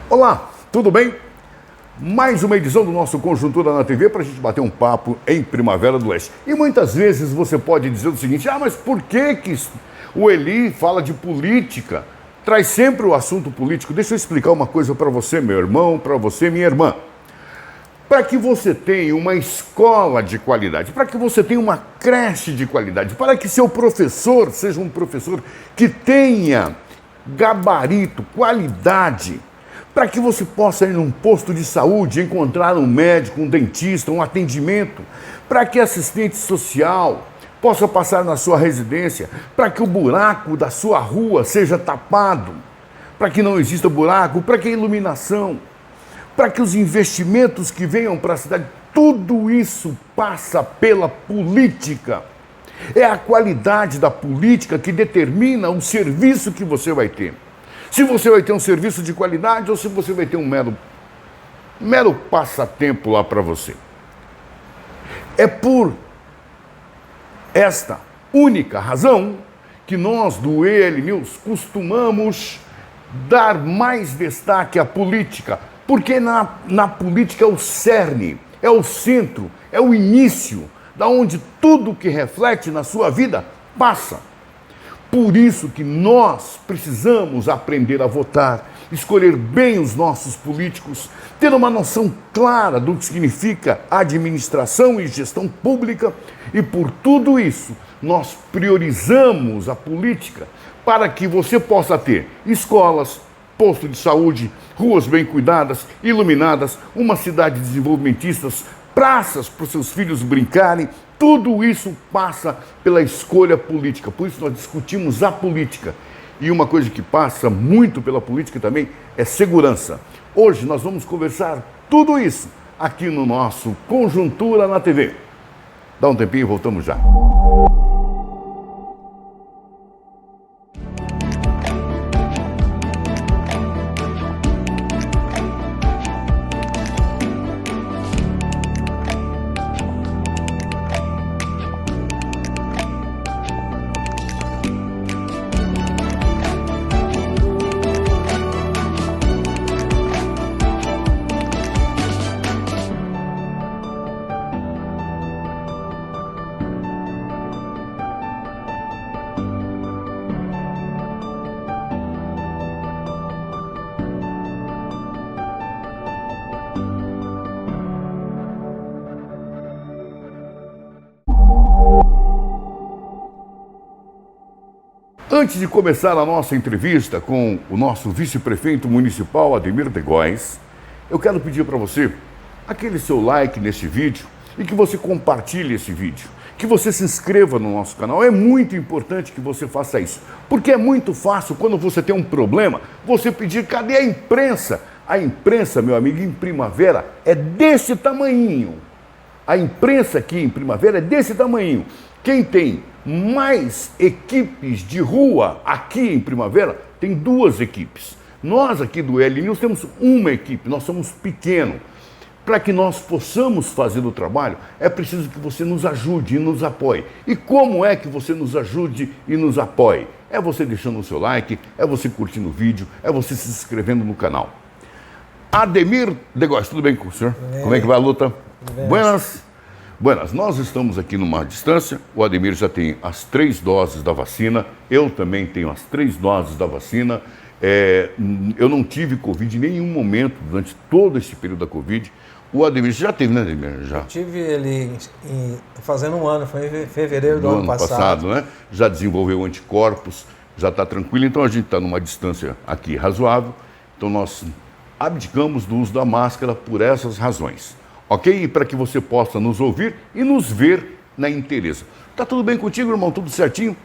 Olá, tudo bem? Mais uma edição do nosso Conjuntura na TV para a gente bater um papo em Primavera do Leste. E muitas vezes você pode dizer o seguinte: mas por que o Eli fala de política? Traz sempre o assunto político. Deixa eu explicar uma coisa para você, meu irmão, para você, minha irmã. Para que você tenha uma escola de qualidade, para que você tenha uma creche de qualidade, para que seu professor seja um professor que tenha gabarito, qualidade, para que você possa ir num posto de saúde, encontrar um médico, um dentista, um atendimento, para que assistente social possa passar na sua residência, para que o buraco da sua rua seja tapado, para que não exista buraco, para que a iluminação, para que os investimentos que venham para a cidade, tudo isso passa pela política. É a qualidade da política que determina o serviço que você vai ter. Se você vai ter um serviço de qualidade ou se você vai ter um mero passatempo lá para você. É por esta única razão que nós do EL News costumamos dar mais destaque à política, porque na política é o cerne, é o centro, é o início, da onde tudo que reflete na sua vida passa. Por isso que nós precisamos aprender a votar, escolher bem os nossos políticos, ter uma noção clara do que significa administração e gestão pública, e por tudo isso nós priorizamos a política para que você possa ter escolas, posto de saúde, ruas bem cuidadas, iluminadas, uma cidade desenvolvimentista, praças para os seus filhos brincarem. Tudo isso passa pela escolha política. Por isso nós discutimos a política. E uma coisa que passa muito pela política também é segurança. Hoje nós vamos conversar tudo isso aqui no nosso Conjuntura na TV. Dá um tempinho e voltamos já. Antes de começar a nossa entrevista com o nosso vice-prefeito municipal, Ademir de Góes, eu quero pedir para você aquele seu like nesse vídeo e que você compartilhe esse vídeo, que você se inscreva no nosso canal. É muito importante que você faça isso, porque é muito fácil quando você tem um problema, você pedir: cadê a imprensa? A imprensa, meu amigo, em Primavera é desse tamanhinho. A imprensa aqui em Primavera é desse tamanhinho. Quem tem mais equipes de rua aqui em Primavera tem 2 equipes. Nós aqui do EL News temos uma equipe, nós somos pequenos. Para que nós possamos fazer o trabalho, é preciso que você nos ajude e nos apoie. E como é que você nos ajude e nos apoie? É você deixando o seu like, é você curtindo o vídeo, é você se inscrevendo no canal. Ademir de Góes, tudo bem com o senhor? Como é que vai a luta? Buenas. Buenas, nós estamos aqui numa distância, o Ademir já tem as 3 doses da vacina, eu também tenho as 3 doses da vacina. Eu não tive Covid em nenhum momento durante todo esse período da Covid. O Ademir já teve, né, Ademir? Já. Eu tive ele fazendo um ano, foi em fevereiro do ano passado. Né? Já desenvolveu anticorpos, já está tranquilo, então a gente está numa distância aqui razoável, então nós abdicamos do uso da máscara por essas razões. Ok? E para que você possa nos ouvir e nos ver na inteireza. Tá tudo bem contigo, irmão? Tudo certinho?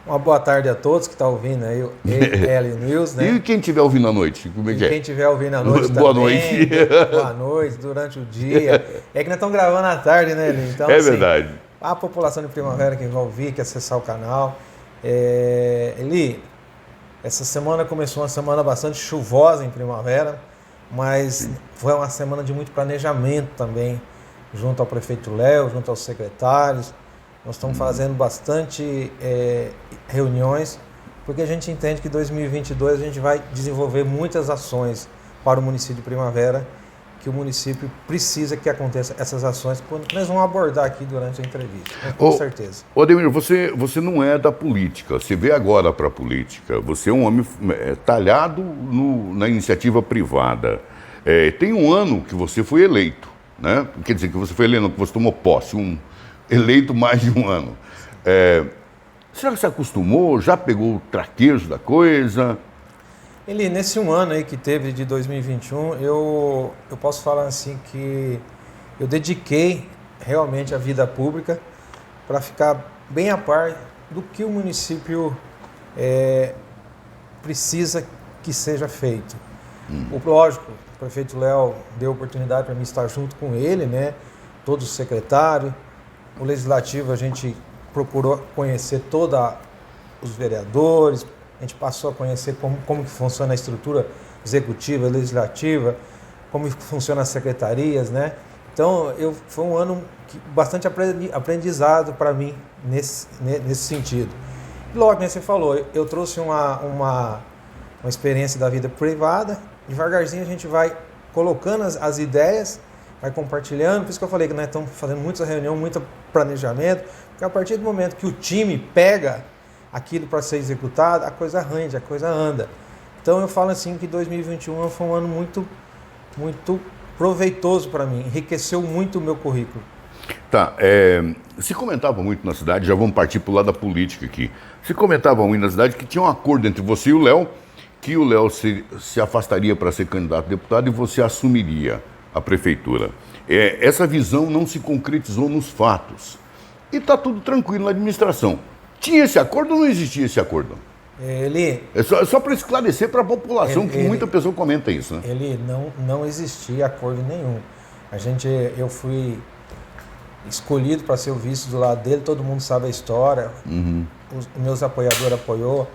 Uma boa tarde a todos que estão ouvindo aí o EL News, né? E quem estiver ouvindo à noite, como é que é? Quem estiver ouvindo à noite boa também. Noite. Boa noite, durante o dia. É que nós estamos gravando à tarde, né, Eli? Então, é verdade. A população de Primavera que vai ouvir, que acessar o canal. Eli, essa semana começou uma semana bastante chuvosa em Primavera, mas foi uma semana de muito planejamento também, junto ao prefeito Léo, junto aos secretários. Nós estamos fazendo bastante reuniões, porque a gente entende que em 2022 a gente vai desenvolver muitas ações para o município de Primavera, que o município precisa que aconteça essas ações, que nós vamos abordar aqui durante a entrevista, com certeza. Ademir, você não é da política, você veio agora para a política, você é um homem talhado na iniciativa privada. Tem um ano que você foi eleito, né? Quer dizer, que você foi eleito, que você tomou posse, eleito mais de um ano. Você já se acostumou, já pegou o traquejo da coisa? Nesse um ano aí que teve de 2021, eu posso falar assim que eu dediquei realmente a vida pública para ficar bem a par do que o município precisa que seja feito. Lógico, o prefeito Léo deu oportunidade para mim estar junto com ele, né? Todos os secretários. O legislativo a gente procurou conhecer todos os vereadores. A gente passou a conhecer como que funciona a estrutura executiva, legislativa, como que funciona as secretarias, né? Então, foi um ano bastante aprendizado para mim nesse sentido. E logo, né, você falou, eu trouxe uma experiência da vida privada, devagarzinho a gente vai colocando as ideias, vai compartilhando, por isso que eu falei que nós estamos fazendo muita reunião, muito planejamento, porque a partir do momento que o time pega aquilo para ser executado, a coisa rende, a coisa anda. Então eu falo assim que 2021 foi um ano muito, muito proveitoso para mim, enriqueceu muito o meu currículo. Tá, se comentava muito na cidade, já vamos partir para o lado da política aqui, se comentava muito na cidade que tinha um acordo entre você e o Léo, que o Léo se afastaria para ser candidato a deputado e você assumiria a prefeitura. Essa visão não se concretizou nos fatos. E está tudo tranquilo na administração. Tinha esse acordo ou não existia esse acordo? Só para esclarecer para a população, que muita pessoa comenta isso, né? Não existia acordo nenhum. Eu fui escolhido para ser o vice do lado dele, todo mundo sabe a história. Uhum. Os meus apoiadores apoiou.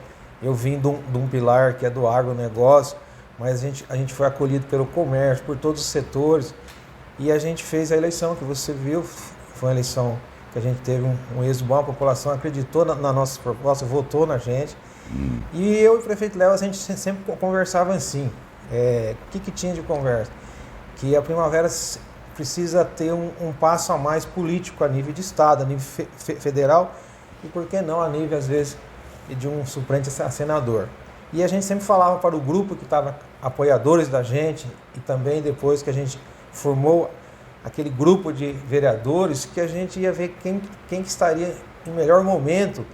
Eu vim de um pilar que é do agronegócio, mas a gente foi acolhido pelo comércio, por todos os setores. E a gente fez a eleição que você viu, foi uma eleição que a gente teve um êxito bom, a população acreditou na nossa proposta, votou na gente. E eu e o prefeito Léo, a gente sempre conversava assim. O que tinha de conversa? Que a Primavera precisa ter um passo a mais político a nível de Estado, a nível federal, e por que não a nível, às vezes, de um suplente a senador. E a gente sempre falava para o grupo que estava apoiadores da gente, e também depois que a gente formou aquele grupo de vereadores, que a gente ia ver quem que estaria em melhor momento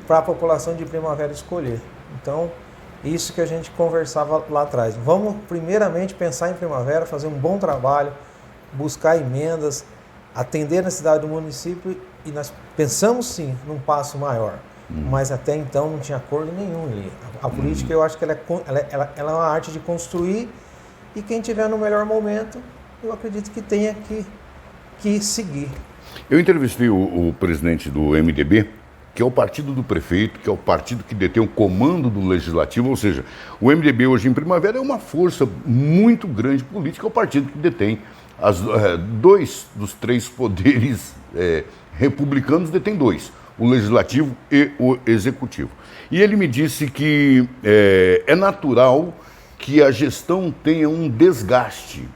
para a população de Primavera escolher. Então, isso que a gente conversava lá atrás. Vamos primeiramente pensar em Primavera, fazer um bom trabalho, buscar emendas, atender a necessidade do município, e nós pensamos sim num passo maior. Mas até então não tinha acordo nenhum ali. A política, eu acho que ela é uma arte de construir, e quem tiver no melhor momento, eu acredito que tenha que seguir. Eu entrevistei o presidente do MDB, que é o partido do prefeito, que é o partido que detém o comando do legislativo, ou seja, o MDB hoje em Primavera é uma força muito grande política, é o partido que detém dois dos três poderes republicanos, detém dois, o legislativo e o executivo. E ele me disse que é natural que a gestão tenha um desgaste,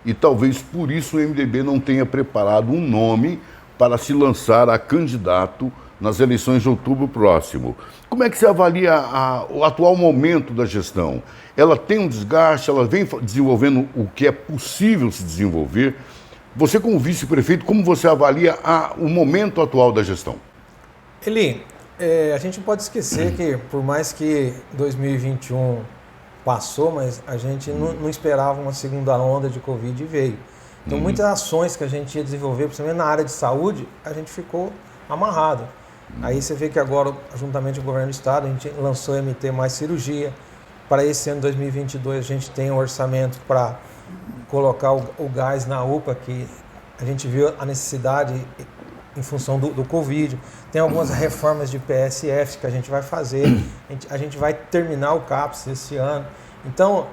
e talvez por isso o MDB não tenha preparado um nome para se lançar a candidato nas eleições de outubro próximo. Como é que você avalia o atual momento da gestão? Ela tem um desgaste, ela vem desenvolvendo o que é possível se desenvolver. Você, como vice-prefeito, como você avalia o momento atual da gestão? Eli, a gente não pode esquecer que, por mais que 2021 passou, mas a gente não esperava uma segunda onda de Covid e veio. Então, muitas ações que a gente ia desenvolver, principalmente na área de saúde, a gente ficou amarrado. Aí você vê que agora, juntamente com o governo do estado, a gente lançou MT Mais Cirurgia. Para esse ano 2022, a gente tem um orçamento para colocar o gás na UPA, que a gente viu a necessidade em função do Covid. Tem algumas reformas de PSF que a gente vai fazer. A gente vai terminar o CAPS esse ano. Então,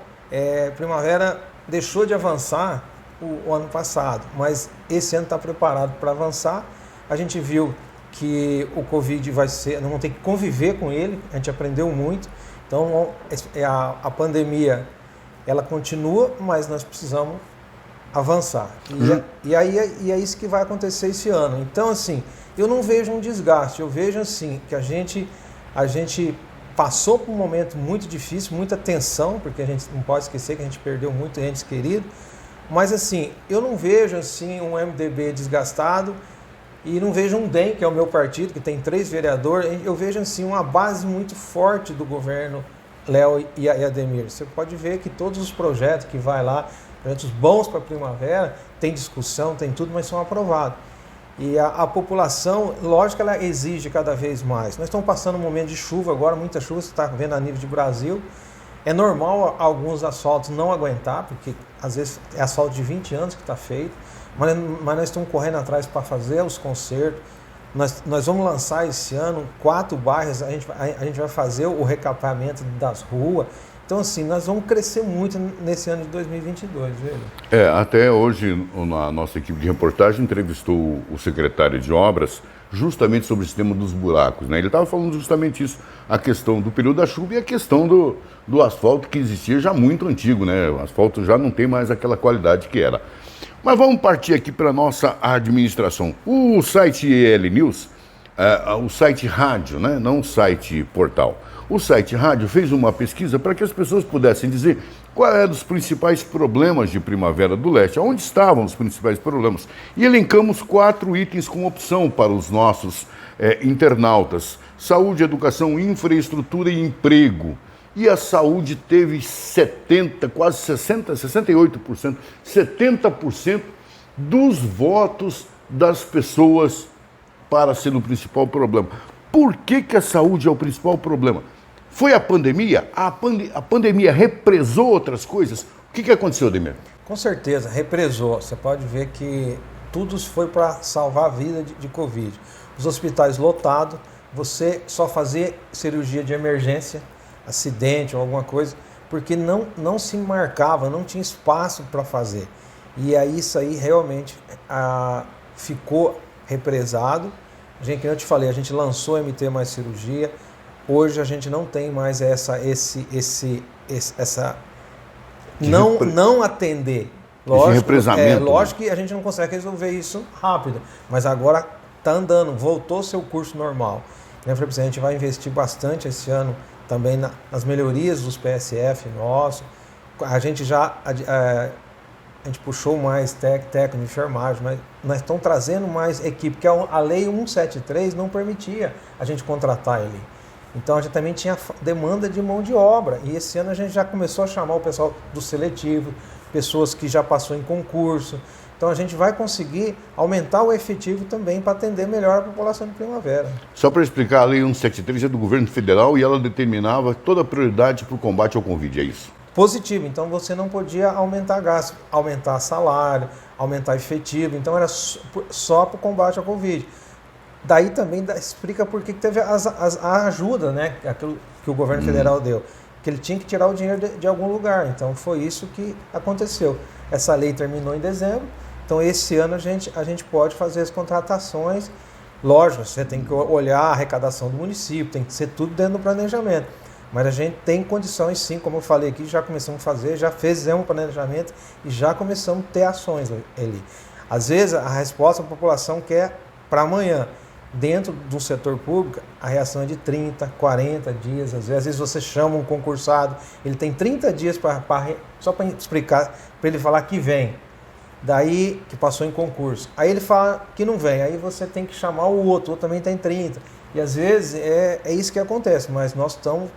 Primavera deixou de avançar o ano passado, mas esse ano está preparado para avançar. A gente viu que o Covid nós vamos ter que conviver com ele, a gente aprendeu muito. Então, a pandemia, ela continua, mas nós precisamos avançar. E é isso que vai acontecer esse ano. Então, assim, eu não vejo um desgaste, eu vejo assim que a gente passou por um momento muito difícil, muita tensão, porque a gente não pode esquecer que a gente perdeu muito entes queridos, mas assim, eu não vejo assim um MDB desgastado e não vejo um DEM, que é o meu partido, que tem 3 vereadores, eu vejo assim uma base muito forte do governo Léo e Ademir. Você pode ver que todos os projetos que vai lá, projetos bons para a primavera, tem discussão, tem tudo, mas são aprovados. E a população, lógico que ela exige cada vez mais. Nós estamos passando um momento de chuva agora, muita chuva, você está vendo a nível de Brasil. É normal alguns asfaltos não aguentar, porque às vezes é asfalto de 20 anos que está feito, mas nós estamos correndo atrás para fazer os consertos. Nós vamos lançar esse ano 4 bairros, a gente vai fazer o recapeamento das ruas. Então, assim, nós vamos crescer muito nesse ano de 2022, velho. Até hoje, a nossa equipe de reportagem entrevistou o secretário de Obras justamente sobre esse tema dos buracos, né? Ele estava falando justamente isso, a questão do período da chuva e a questão do asfalto que existia já muito antigo, né? O asfalto já não tem mais aquela qualidade que era. Mas vamos partir aqui para a nossa administração. O site EL News, o site rádio, né? Não o site portal. O site rádio fez uma pesquisa para que as pessoas pudessem dizer qual eram os principais problemas de Primavera do Leste, onde estavam os principais problemas. E elencamos 4 itens com opção para os nossos internautas: saúde, educação, infraestrutura e emprego. E a saúde teve 68%, 70% dos votos das pessoas para ser o principal problema. Por que a saúde é o principal problema? Foi a pandemia? A pandemia represou outras coisas? O que aconteceu, Ademir? Com certeza, represou. Você pode ver que tudo foi para salvar a vida de Covid. Os hospitais lotados, você só fazia cirurgia de emergência, acidente ou alguma coisa, porque não se marcava, não tinha espaço para fazer. E aí isso aí realmente ficou represado. Como eu te falei, a gente lançou MT mais cirurgia. Hoje a gente não tem mais essa não atender. Lógico que a gente não consegue resolver isso rápido, mas agora está andando, voltou seu curso normal. Eu falei para você, a gente vai investir bastante esse ano também nas melhorias dos PSF nossos. A gente puxou mais técnico de enfermagem, mas nós estamos trazendo mais equipe, porque a lei 173 não permitia a gente contratar ele. Então a gente também tinha demanda de mão de obra, e esse ano a gente já começou a chamar o pessoal do seletivo, pessoas que já passou em concurso. Então a gente vai conseguir aumentar o efetivo também para atender melhor a população de Primavera. Só para explicar, a lei 173 é do governo federal e ela determinava toda a prioridade para o combate ao Covid, é isso? Positivo, então você não podia aumentar gasto, aumentar salário, aumentar efetivo, então era só para o combate ao Covid. Daí também explica por que teve a ajuda, né, aquilo que o governo federal deu, que ele tinha que tirar o dinheiro de algum lugar, então foi isso que aconteceu. Essa lei terminou em dezembro, então esse ano a gente pode fazer as contratações. Lógico, você tem que olhar a arrecadação do município, tem que ser tudo dentro do planejamento. Mas a gente tem condições sim, como eu falei aqui, já começamos a fazer, já fizemos o planejamento e já começamos a ter ações ali. Às vezes a resposta da população quer para amanhã. Dentro do setor público, a reação é de 30, 40 dias. Às vezes você chama um concursado, ele tem 30 dias só para explicar, para ele falar que vem. Daí, que passou em concurso. Aí ele fala que não vem, aí você tem que chamar o outro também tem 30. E às vezes é isso que acontece, mas nós estamos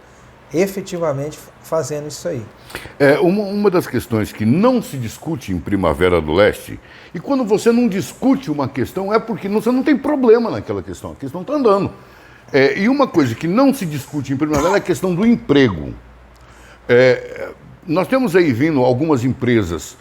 efetivamente fazendo isso aí. Uma das questões que não se discute em Primavera do Leste, e quando você não discute uma questão é porque você não tem problema naquela questão, a questão está andando. E uma coisa que não se discute em Primavera é a questão do emprego. Nós temos aí vindo algumas empresas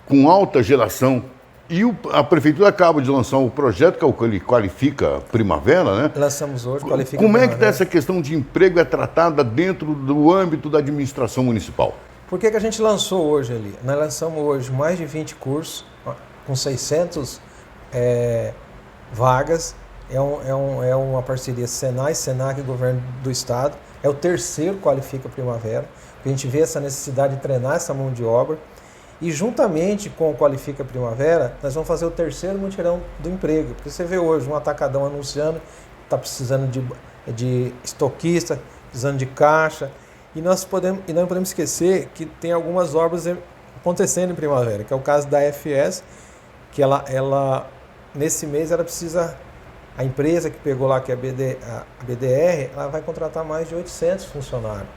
com alta geração, e a Prefeitura acaba de lançar um projeto que é o Qualifica Primavera, né? Lançamos hoje, Qualifica Como Primavera. É que essa questão de emprego é tratada dentro do âmbito da administração municipal? Por que a gente lançou hoje ali? Nós lançamos hoje mais de 20 cursos, com 600 vagas. É uma parceria Senai, Senac e Governo do Estado. é o terceiro Qualifica Primavera, porque a gente vê essa necessidade de treinar essa mão de obra. E juntamente com o Qualifica Primavera, nós vamos fazer o terceiro mutirão do emprego. Porque você vê hoje um atacadão anunciando que está precisando de estoquista, precisando de caixa. E nós não podemos esquecer que tem algumas obras acontecendo em primavera, que é o caso da FS, que ela nesse mês ela precisa, a empresa que pegou lá, que é a BDR, ela vai contratar mais de 800 funcionários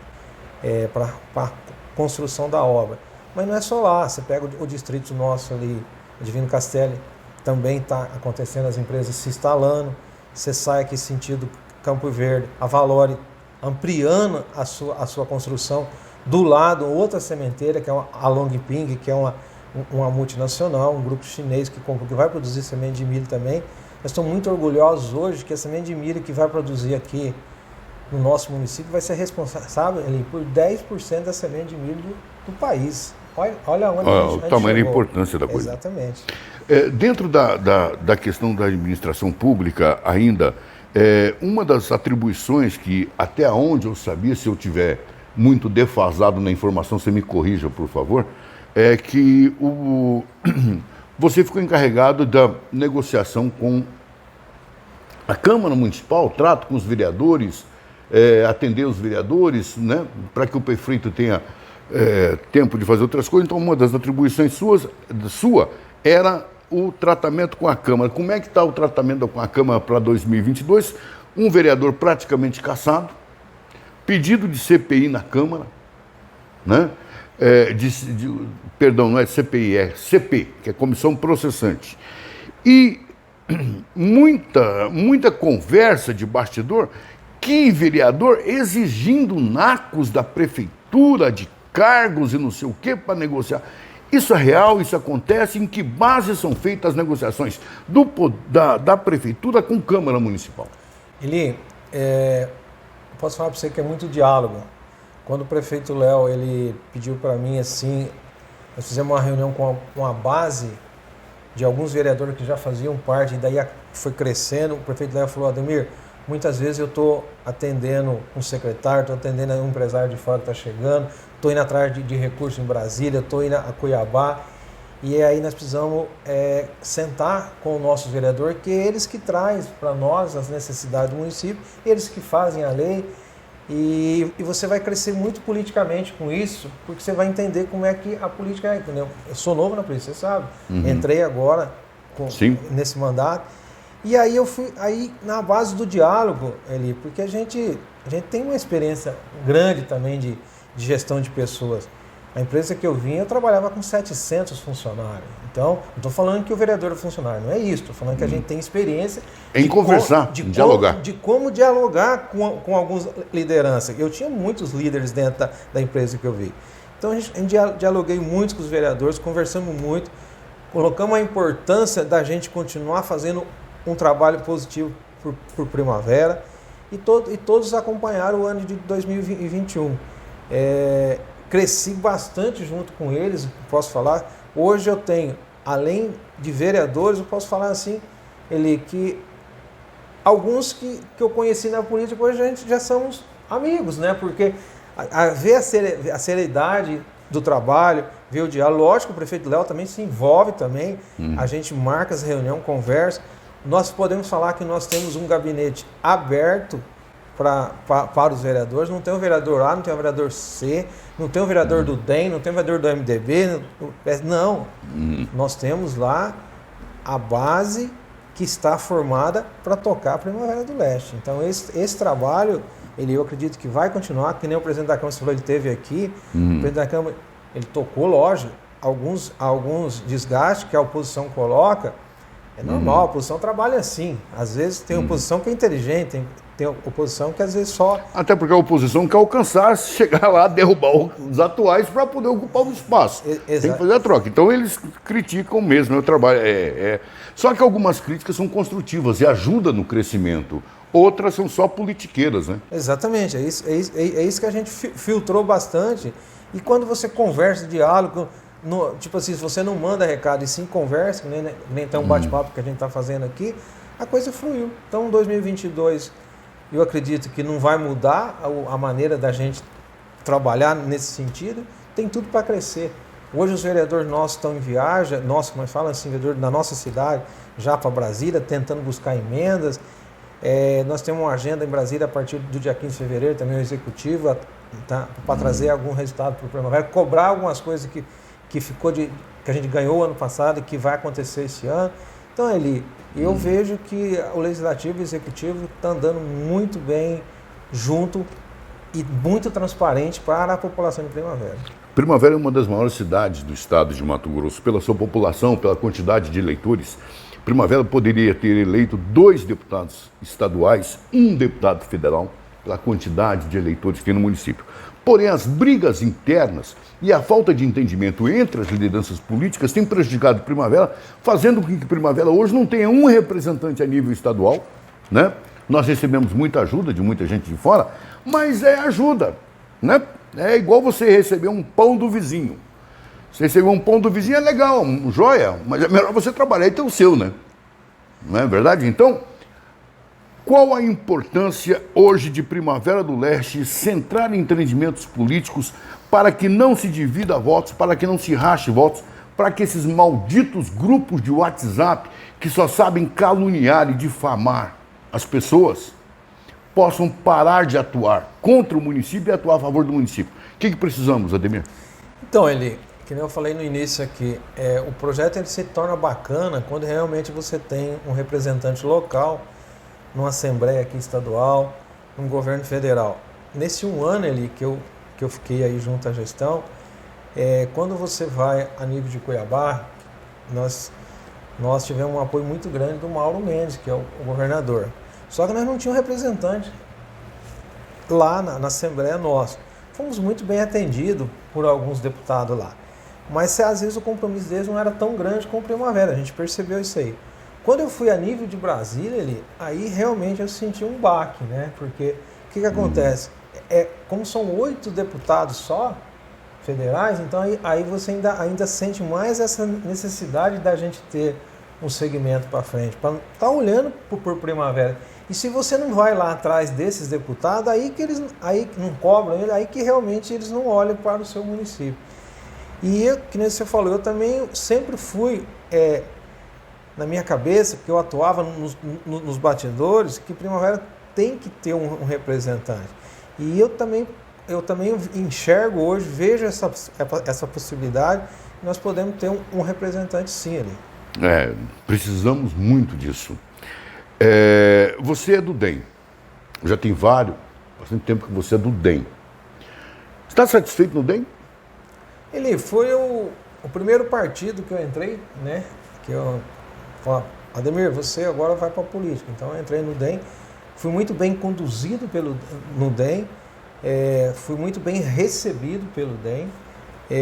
para a construção da obra. Mas não é só lá, você pega o distrito nosso ali, Divino Castelli, também está acontecendo, as empresas se instalando, você sai aqui sentido Campo Verde, a Valore ampliando a sua construção, do lado outra sementeira, que é a Longping, que é uma multinacional, um grupo chinês que vai produzir semente de milho também. Nós estamos muito orgulhosos hoje que a semente de milho que vai produzir aqui no nosso município vai ser responsável ali, por 10% da semente de milho do país. Olha onde a gente o tamanho chegou. da importância da coisa. Exatamente. Dentro da questão da administração pública ainda, uma das atribuições que, até onde eu sabia, se eu tiver muito defasado na informação, você me corrija, por favor, é que você ficou encarregado da negociação com a Câmara Municipal, trato com os vereadores, atender os vereadores, né, para que o prefeito tenha tempo de fazer outras coisas. Então, uma das atribuições sua era o tratamento com a Câmara. Como é que está o tratamento com a Câmara para 2022? Um vereador praticamente cassado, pedido de CPI na Câmara, né? Perdão, não é CPI, é CP, que é Comissão Processante. E muita conversa de bastidor, que vereador exigindo nacos da prefeitura, de cargos e não sei o que para negociar. Isso é real, isso acontece? Em que base são feitas as negociações da prefeitura com Câmara Municipal? Eli, posso falar para você que é muito diálogo. Quando o prefeito Léo ele pediu para mim assim, nós fizemos uma reunião com a base de alguns vereadores que já faziam parte, e daí foi crescendo. O prefeito Léo falou: Ademir, muitas vezes eu estou atendendo um secretário, estou atendendo um empresário de fora que está chegando, estou indo atrás de recursos em Brasília, estou indo a Cuiabá, e aí nós precisamos sentar com os nossos vereadores, que é eles que trazem para nós as necessidades do município, eles que fazem a lei, e você vai crescer muito politicamente com isso, porque você vai entender como é que a política é, entendeu? Eu sou novo na polícia, você sabe, entrei agora nesse mandato. E aí eu fui na base do diálogo, Eli, porque a gente tem uma experiência grande também de gestão de pessoas. A empresa que eu vim, eu trabalhava com 700 funcionários. Então, não estou falando que o vereador é funcionário, não é isso. Estou falando que a gente tem experiência em conversar, em dialogar. De como dialogar com algumas lideranças. Eu tinha muitos líderes dentro da empresa que eu vi. Então, a gente dialoguei muito com os vereadores, conversamos muito, colocamos a importância da gente continuar fazendo um trabalho positivo por primavera, e todos acompanharam o ano de 2021. Cresci bastante junto com eles, posso falar. Hoje eu tenho, além de vereadores, eu posso falar assim, que alguns que eu conheci na política, hoje a gente já somos amigos, né? Porque ver a seriedade do trabalho, ver o diálogo, lógico, o prefeito Léo também se envolve também, a gente marca as reuniões, conversa. Nós podemos falar que nós temos um gabinete aberto para os vereadores. Não tem um vereador A, não tem um vereador C, não tem um vereador do DEM, não tem um vereador do MDB. Não. Nós temos lá a base que está formada para tocar a Primavera do Leste. Então, esse trabalho, eu acredito que vai continuar, que nem o presidente da Câmara falou, ele esteve aqui, o presidente da Câmara, ele tocou, lógico, alguns desgastes que a oposição coloca. É normal, a oposição trabalha assim. Às vezes tem oposição que é inteligente, tem oposição que às vezes só... Até porque a oposição quer alcançar, chegar lá, derrubar os atuais para poder ocupar o espaço. Tem que fazer a troca. Então eles criticam mesmo o trabalho. Só que algumas críticas são construtivas e ajudam no crescimento. Outras são só politiqueiras, né? Exatamente, é isso que a gente filtrou bastante. E quando você conversa, diálogo... tipo assim, se você não manda recado e sim conversa, nem tem um bate-papo que a gente está fazendo aqui, a coisa fluiu. Então, 2022, Eu acredito que não vai mudar a maneira da gente trabalhar nesse sentido. Tem tudo para crescer. Hoje os vereadores nossos estão em viagem, mas fala assim, vereador da nossa cidade, já para Brasília, tentando buscar emendas. Nós temos uma agenda em Brasília a partir do dia 15 de fevereiro, também o executivo, para trazer algum resultado para o Primavera, cobrar algumas coisas que a gente ganhou ano passado e que vai acontecer esse ano. Então, Eli, eu vejo que o Legislativo e o Executivo estão andando muito bem junto e muito transparente para a população de Primavera. Primavera é uma das maiores cidades do estado de Mato Grosso, pela sua população, pela quantidade de eleitores. Primavera poderia ter eleito 2 deputados estaduais, 1 deputado federal, pela quantidade de eleitores que tem no município. Porém, as brigas internas e a falta de entendimento entre as lideranças políticas têm prejudicado Primavera, fazendo com que Primavera hoje não tenha um representante a nível estadual, né? Nós recebemos muita ajuda de muita gente de fora, mas é ajuda, né? É igual você receber um pão do vizinho. Você receber um pão do vizinho é legal, joia, mas é melhor você trabalhar e ter o seu, né? Não é verdade? Então, qual a importância hoje de Primavera do Leste centrar em entendimentos políticos para que não se divida votos, para que não se rache votos, para que esses malditos grupos de WhatsApp que só sabem caluniar e difamar as pessoas possam parar de atuar contra o município e atuar a favor do município? O que precisamos, Ademir? Então, Eli, que nem eu falei no início aqui, o projeto ele se torna bacana quando realmente você tem um representante local numa Assembleia aqui estadual, num governo federal. Nesse 1 ano ali que eu fiquei aí junto à gestão, quando você vai a nível de Cuiabá, nós tivemos um apoio muito grande do Mauro Mendes, que é o governador. Só que nós não tínhamos representante lá na Assembleia nossa. Fomos muito bem atendidos por alguns deputados lá. Mas às vezes o compromisso deles não era tão grande com o Primavera, a gente percebeu isso aí. Quando eu fui a nível de Brasília, aí realmente eu senti um baque, né? Porque o que acontece? Como são 8 deputados só, federais, então aí você ainda sente mais essa necessidade da gente ter um segmento para frente, para estar olhando por Primavera. E se você não vai lá atrás desses deputados, aí que eles não cobram ele, aí que realmente eles não olham para o seu município. E que nem você falou, eu também sempre fui, na minha cabeça, porque eu atuava nos batidores, que Primavera tem que ter um representante. E eu também enxergo hoje, vejo essa possibilidade, nós podemos ter um representante sim ali. Precisamos muito disso. Você é do DEM. Já tem bastante tempo que você é do DEM. Está satisfeito no DEM? Ele foi o primeiro partido que eu entrei, né? Que eu falei, Ademir, você agora vai para a política. Então eu entrei no DEM, fui muito bem conduzido no DEM, fui muito bem recebido pelo DEM.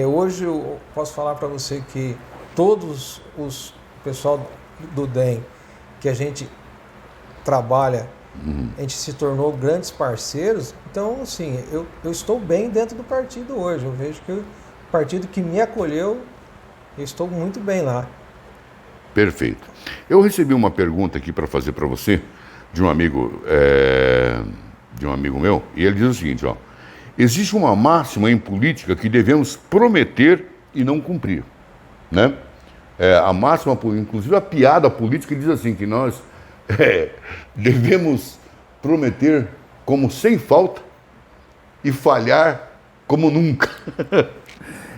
Hoje eu posso falar para você que todos os pessoal do DEM que a gente trabalha, a gente se tornou grandes parceiros. Então, assim, eu estou bem dentro do partido hoje. Eu vejo que o partido que me acolheu, eu estou muito bem lá. Perfeito. Eu recebi uma pergunta aqui para fazer para você, de um amigo meu, e ele diz o seguinte, ó: existe uma máxima em política que devemos prometer e não cumprir, né? A máxima, inclusive a piada política, diz assim, que nós devemos prometer como sem falta e falhar como nunca.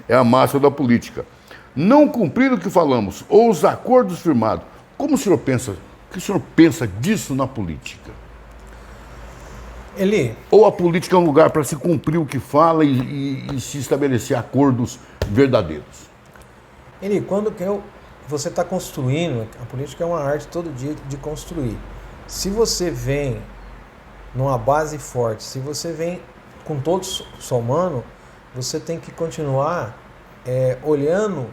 É a máxima da política. Não cumprir o que falamos ou os acordos firmados. Como o senhor pensa? O que o senhor pensa disso na política? Eli, ou a política é um lugar para se cumprir o que fala e se estabelecer acordos verdadeiros? Eli, quando você está construindo, a política é uma arte todo dia de construir. Se você vem numa base forte, se você vem com todos somando, você tem que continuar olhando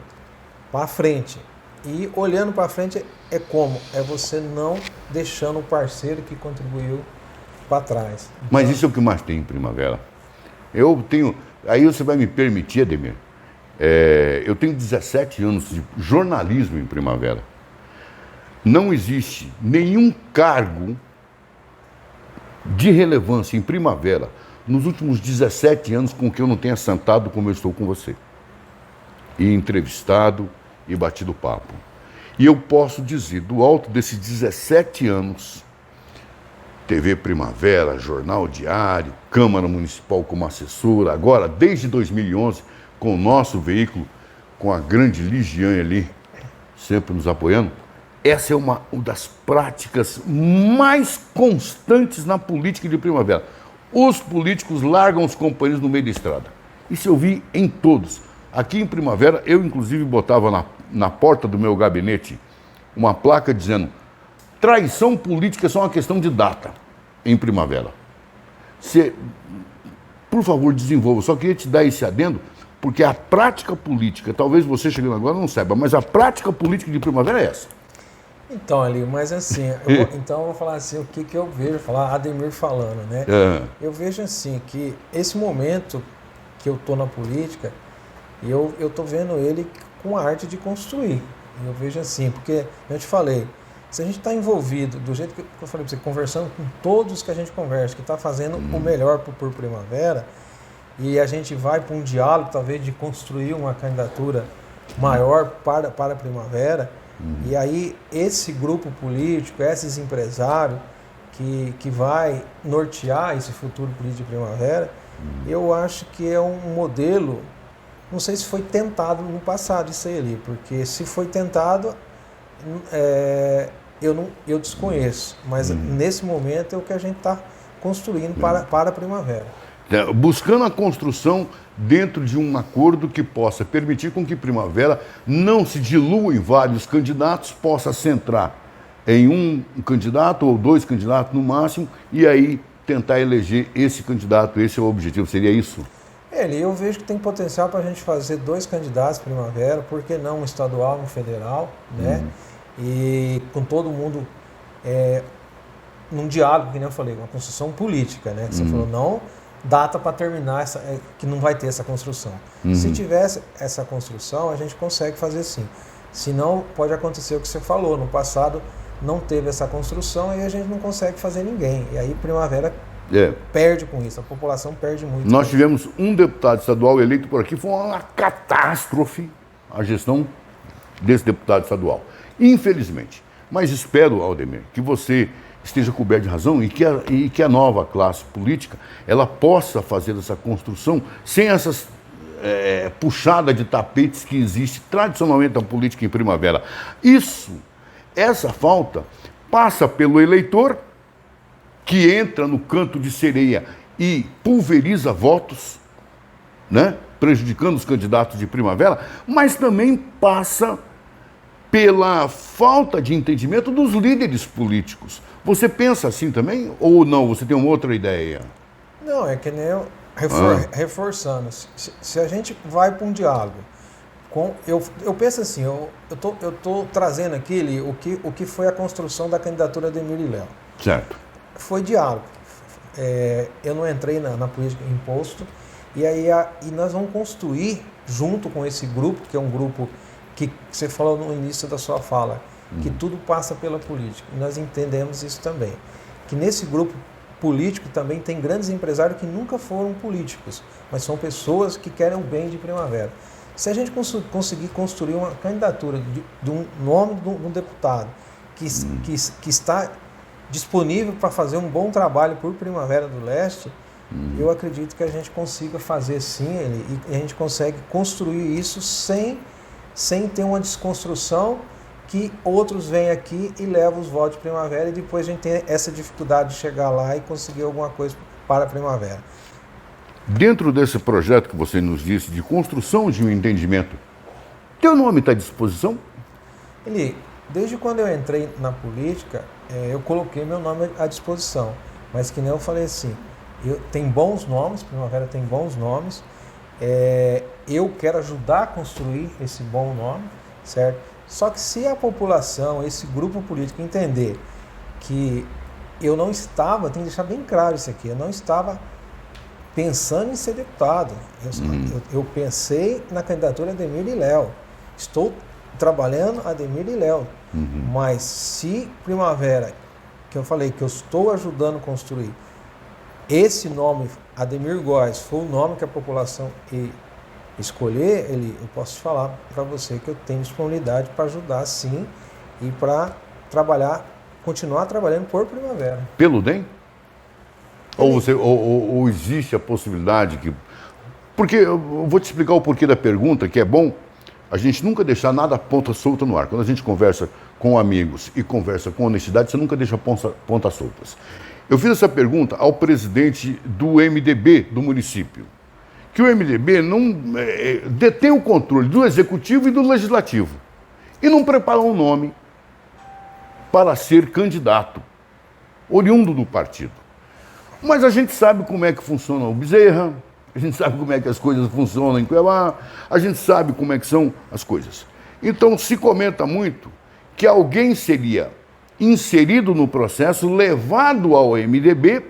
para frente. E olhando para frente como? É você não deixando o parceiro que contribuiu para trás. Então, mas isso é o que mais tem em Primavera. Eu tenho... Aí você vai me permitir, Ademir, eu tenho 17 anos de jornalismo em Primavera. Não existe nenhum cargo de relevância em Primavera nos últimos 17 anos com que eu não tenha sentado como eu estou com você. E entrevistado e batido papo. E eu posso dizer, do alto desses 17 anos, TV Primavera, Jornal Diário, Câmara Municipal como assessora, agora, desde 2011, com o nosso veículo, com a grande Ligiane ali, sempre nos apoiando, essa é uma das práticas mais constantes na política de Primavera. Os políticos largam os companheiros no meio da estrada. Isso eu vi em todos. Aqui em Primavera, eu inclusive botava na porta do meu gabinete uma placa dizendo: traição política é só uma questão de data em Primavera. Você, por favor, desenvolva. Só queria te dar esse adendo, porque a prática política, talvez você chegando agora não saiba, mas a prática política de Primavera é essa. Então, ali, mas assim, então eu vou falar assim, o que eu vejo, falar Ademir falando, né? Eu vejo assim, que esse momento que eu tô na política, eu tô vendo ele com a arte de construir. Eu vejo assim, porque, eu te falei, se a gente está envolvido, do jeito que eu falei para você, conversando com todos que a gente conversa, que está fazendo o melhor por Primavera, e a gente vai para um diálogo, talvez, de construir uma candidatura maior para a Primavera, e aí esse grupo político, esses empresários que vai nortear esse futuro político de Primavera, eu acho que é um modelo, não sei se foi tentado no passado isso aí ali, porque se foi tentado, eu desconheço, mas nesse momento é o que a gente está construindo para a Primavera. Buscando a construção dentro de um acordo que possa permitir com que Primavera não se dilua em vários candidatos, possa centrar em um candidato ou dois candidatos no máximo e aí tentar eleger esse candidato. Esse é o objetivo, seria isso? Eu vejo que tem potencial para a gente fazer 2 candidatos Primavera, por que não um estadual, um federal, né? E com todo mundo num diálogo, que nem eu falei, uma construção política, né? Você falou, não data para terminar, que não vai ter essa construção. Se tivesse essa construção, a gente consegue fazer sim. Senão, pode acontecer o que você falou, no passado não teve essa construção e a gente não consegue fazer ninguém. E aí Primavera perde com isso, a população perde muito. Nós tivemos um deputado estadual eleito por aqui, foi uma catástrofe a gestão desse deputado estadual. Infelizmente. Mas espero, Aldemir, que você esteja coberto de razão e que a nova classe política ela possa fazer essa construção sem essas puxadas de tapetes que existe tradicionalmente na política em Primavera. Essa falta passa pelo eleitor que entra no canto de sereia e pulveriza votos, né, prejudicando os candidatos de Primavera, mas também passa pela falta de entendimento dos líderes políticos. Você pensa assim também ou não? Você tem uma outra ideia? Não, é que nem eu reforçando. Se a gente vai para um diálogo, eu penso assim, eu tô trazendo aqui o que foi a construção da candidatura de Ademir Léo. Certo. Foi diálogo. Eu não entrei na política imposto e aí nós vamos construir junto com esse grupo, que é um grupo que você falou no início da sua fala, que tudo passa pela política. E nós entendemos isso também. Que nesse grupo político também tem grandes empresários que nunca foram políticos, mas são pessoas que querem o bem de Primavera. Se a gente conseguir construir uma candidatura de um nome de um deputado que está disponível para fazer um bom trabalho por Primavera do Leste, eu acredito que a gente consiga fazer sim, e a gente consegue construir isso sem ter uma desconstrução que outros vêm aqui e levam os votos de Primavera e depois a gente tem essa dificuldade de chegar lá e conseguir alguma coisa para a Primavera. Dentro desse projeto que você nos disse de construção de um entendimento, teu nome está à disposição? Desde quando eu entrei na política, eu coloquei meu nome à disposição, mas que nem eu falei assim, tem bons nomes, Primavera tem bons nomes, eu quero ajudar a construir esse bom nome, certo? Só que se a população, esse grupo político entender que eu não estava, tem que deixar bem claro isso aqui, eu não estava pensando em ser deputado, eu pensei na candidatura de Ademir Léo, estou trabalhando Ademir Léo, mas se Primavera, que eu falei que eu estou ajudando a construir, esse nome, Ademir Góes, foi o nome que a população escolher, eu posso te falar para você que eu tenho disponibilidade para ajudar sim e para continuar trabalhando por Primavera. Pelo DEM? Ou existe a possibilidade que... Porque eu vou te explicar o porquê da pergunta, que é bom a gente nunca deixar nada ponta solta no ar. Quando a gente conversa com amigos e conversa com honestidade, você nunca deixa pontas soltas. Eu fiz essa pergunta ao presidente do MDB do município, que o MDB não detém o controle do executivo e do legislativo e não preparou um nome para ser candidato, oriundo do partido. Mas a gente sabe como é que funciona o Bezerra, a gente sabe como é que as coisas funcionam em Cuiabá, a gente sabe como é que são as coisas. Então se comenta muito que alguém seria inserido no processo, levado ao MDB,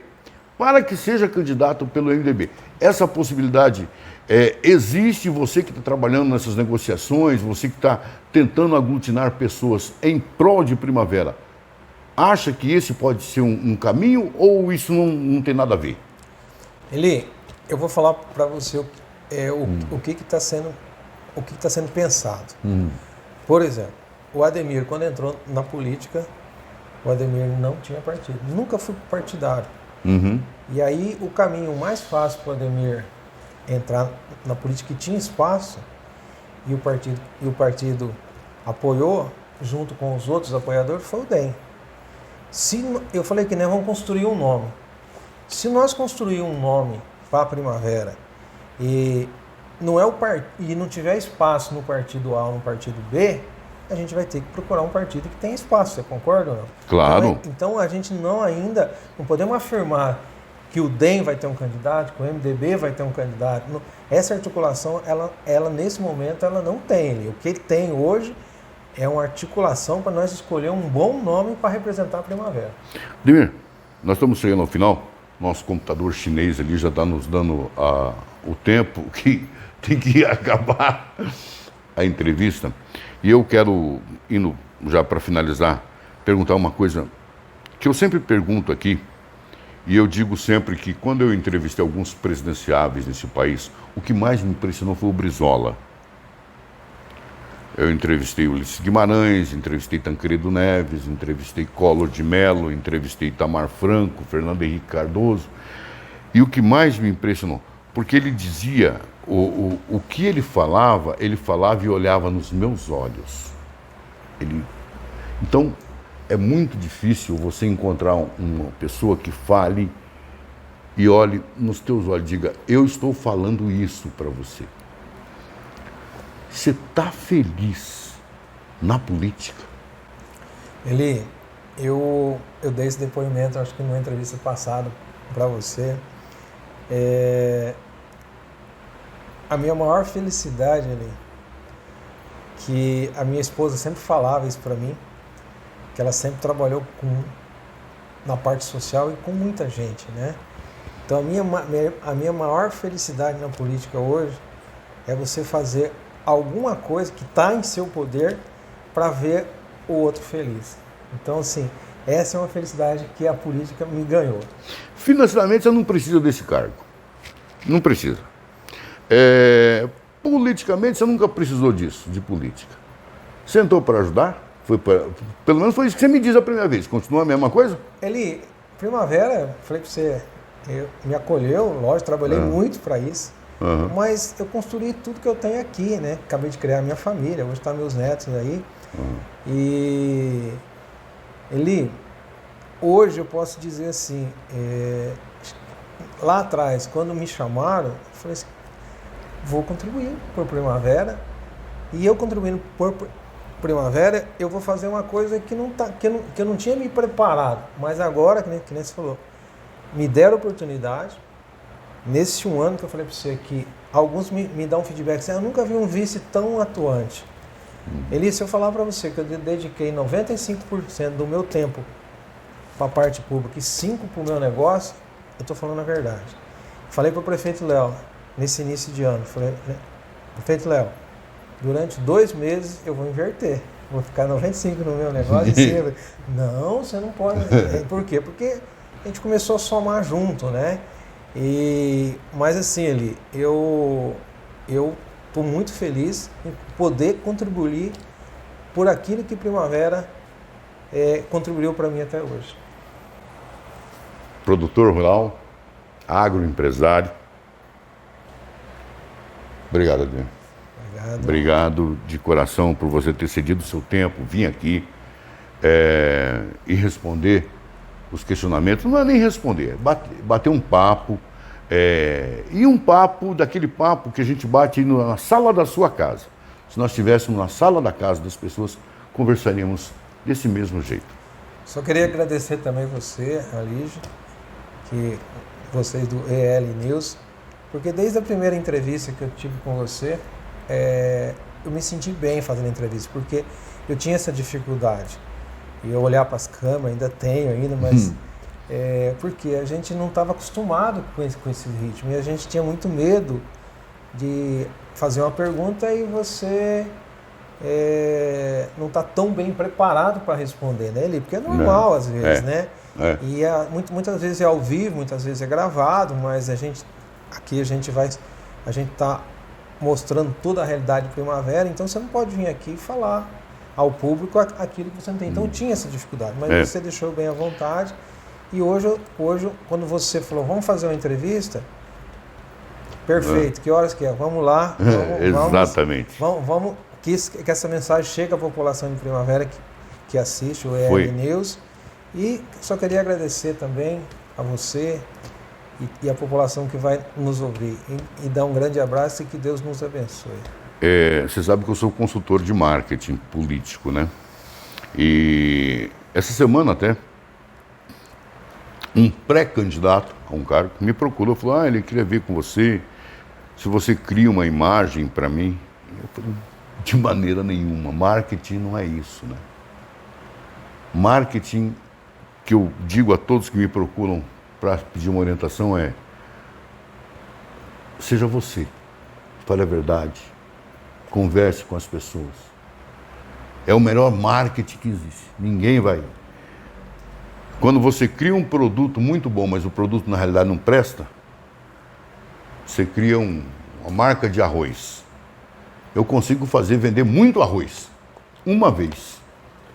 para que seja candidato pelo MDB. Essa possibilidade existe, você que está trabalhando nessas negociações, você que está tentando aglutinar pessoas em prol de Primavera, acha que esse pode ser um caminho ou isso não tem nada a ver? Eli, eu vou falar para você o que está sendo pensado. Por exemplo, o Ademir, quando entrou na política, o Ademir não tinha partido, nunca foi partidário. E aí o caminho mais fácil para o Ademir entrar na política, que tinha espaço, e o partido apoiou, junto com os outros apoiadores, foi o DEM. Eu falei que nós vamos construir um nome. Se nós construir um nome para a Primavera e não tiver espaço no partido A ou no partido B, a gente vai ter que procurar um partido que tenha espaço, você concorda ou não? Claro. Então a gente não podemos afirmar que o DEM vai ter um candidato, que o MDB vai ter um candidato. Essa articulação, ela nesse momento, ela não tem. O que ele tem hoje é uma articulação para nós escolher um bom nome para representar a Primavera. Ademir, nós estamos chegando ao final. Nosso computador chinês ali já está nos dando o tempo que tem que acabar a entrevista. E eu quero, indo já para finalizar, perguntar uma coisa que eu sempre pergunto aqui, e eu digo sempre que quando eu entrevistei alguns presidenciáveis nesse país, o que mais me impressionou foi o Brizola. Eu entrevistei Ulisses Guimarães, entrevistei Tancredo Neves, entrevistei Collor de Mello, entrevistei Itamar Franco, Fernando Henrique Cardoso. E o que mais me impressionou, porque ele dizia, o que ele falava e olhava nos meus olhos. Então, é muito difícil você encontrar uma pessoa que fale e olhe nos teus olhos e diga, eu estou falando isso para você. Você está feliz na política? Eu dei esse depoimento, acho que numa entrevista passada para você. A minha maior felicidade, que a minha esposa sempre falava isso para mim, que ela sempre trabalhou na parte social e com muita gente, né? Então a minha maior felicidade na política hoje é você fazer alguma coisa que está em seu poder para ver o outro feliz. Então, assim, essa é uma felicidade que a política me ganhou. Financeiramente, você não precisa desse cargo. Não precisa. Politicamente, você nunca precisou disso, de política. Você entrou para ajudar? Pelo menos foi isso que você me diz a primeira vez. Continua a mesma coisa? Primavera, falei para você, me acolheu, lógico, trabalhei muito para isso. Mas eu construí tudo que eu tenho aqui, né? Acabei de criar minha família, hoje estão meus netos aí. E hoje eu posso dizer assim, lá atrás, quando me chamaram, eu falei assim, vou contribuir por Primavera, e eu contribuindo por Primavera, eu vou fazer uma coisa que eu não tinha me preparado, mas agora, que nem você falou, me deram oportunidade. Nesse um ano que eu falei para você que alguns me dão feedback, assim, eu nunca vi um vice tão atuante. Se eu falar para você que eu dediquei 95% do meu tempo para a parte pública e 5% para o meu negócio, eu estou falando a verdade. Falei para o prefeito Léo, nesse início de ano, falei, prefeito Léo, durante 2 meses eu vou inverter. Vou ficar 95% no meu negócio e você... Não, você não pode. Por quê? Porque a gente começou a somar junto, né? Mas assim, Eli, eu estou muito feliz em poder contribuir por aquilo que Primavera contribuiu para mim até hoje. Produtor rural, agroempresário. Obrigado, Ademir. Obrigado de coração por você ter cedido o seu tempo, vir aqui e responder os questionamentos. Não é nem responder, bater um papo. E um papo, daquele papo que a gente bate na sala da sua casa. Se nós estivéssemos na sala da casa das pessoas, conversaríamos desse mesmo jeito. Só queria agradecer também você, Alígio, que vocês do EL News, porque desde a primeira entrevista que eu tive com você, eu me senti bem fazendo a entrevista, porque eu tinha essa dificuldade. E eu olhar para as câmeras, ainda tenho ainda, mas porque a gente não estava acostumado com esse ritmo e a gente tinha muito medo de fazer uma pergunta e você não está tão bem preparado para responder, né, Eli? Porque é normal às vezes, né? E muitas vezes é ao vivo, muitas vezes é gravado, mas aqui a gente está mostrando toda a realidade de Primavera, então você não pode vir aqui e falar ao público aquilo que você não tem. Então tinha essa dificuldade, mas você deixou bem à vontade. E hoje, quando você falou, vamos fazer uma entrevista, perfeito, que horas que é? Vamos lá. Exatamente. Vamos que essa mensagem chegue à população de Primavera que assiste o EL News. E só queria agradecer também a você e a população que vai nos ouvir. E dar um grande abraço e que Deus nos abençoe. Você sabe que eu sou consultor de marketing político, né? E essa semana até, um pré-candidato a um cargo me procurou, falou, ele queria ver com você, se você cria uma imagem para mim. Eu falei, de maneira nenhuma, marketing não é isso, né? Marketing, que eu digo a todos que me procuram para pedir uma orientação seja você, fale a verdade, converse com as pessoas. É o melhor marketing que existe, ninguém vai... Quando você cria um produto muito bom, mas o produto na realidade não presta, você cria uma marca de arroz. Eu consigo vender muito arroz, uma vez.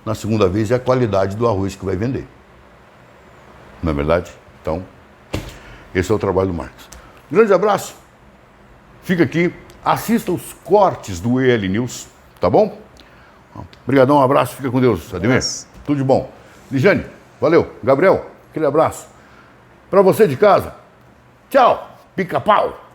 Na segunda vez é a qualidade do arroz que vai vender. Não é verdade? Então, esse é o trabalho do Marcos. Grande abraço, fica aqui, assista os cortes do EL News, tá bom? Obrigadão, um abraço, fica com Deus, Ademir. Tudo de bom. Lijane, valeu. Gabriel, aquele abraço. Para você de casa, tchau, pica-pau.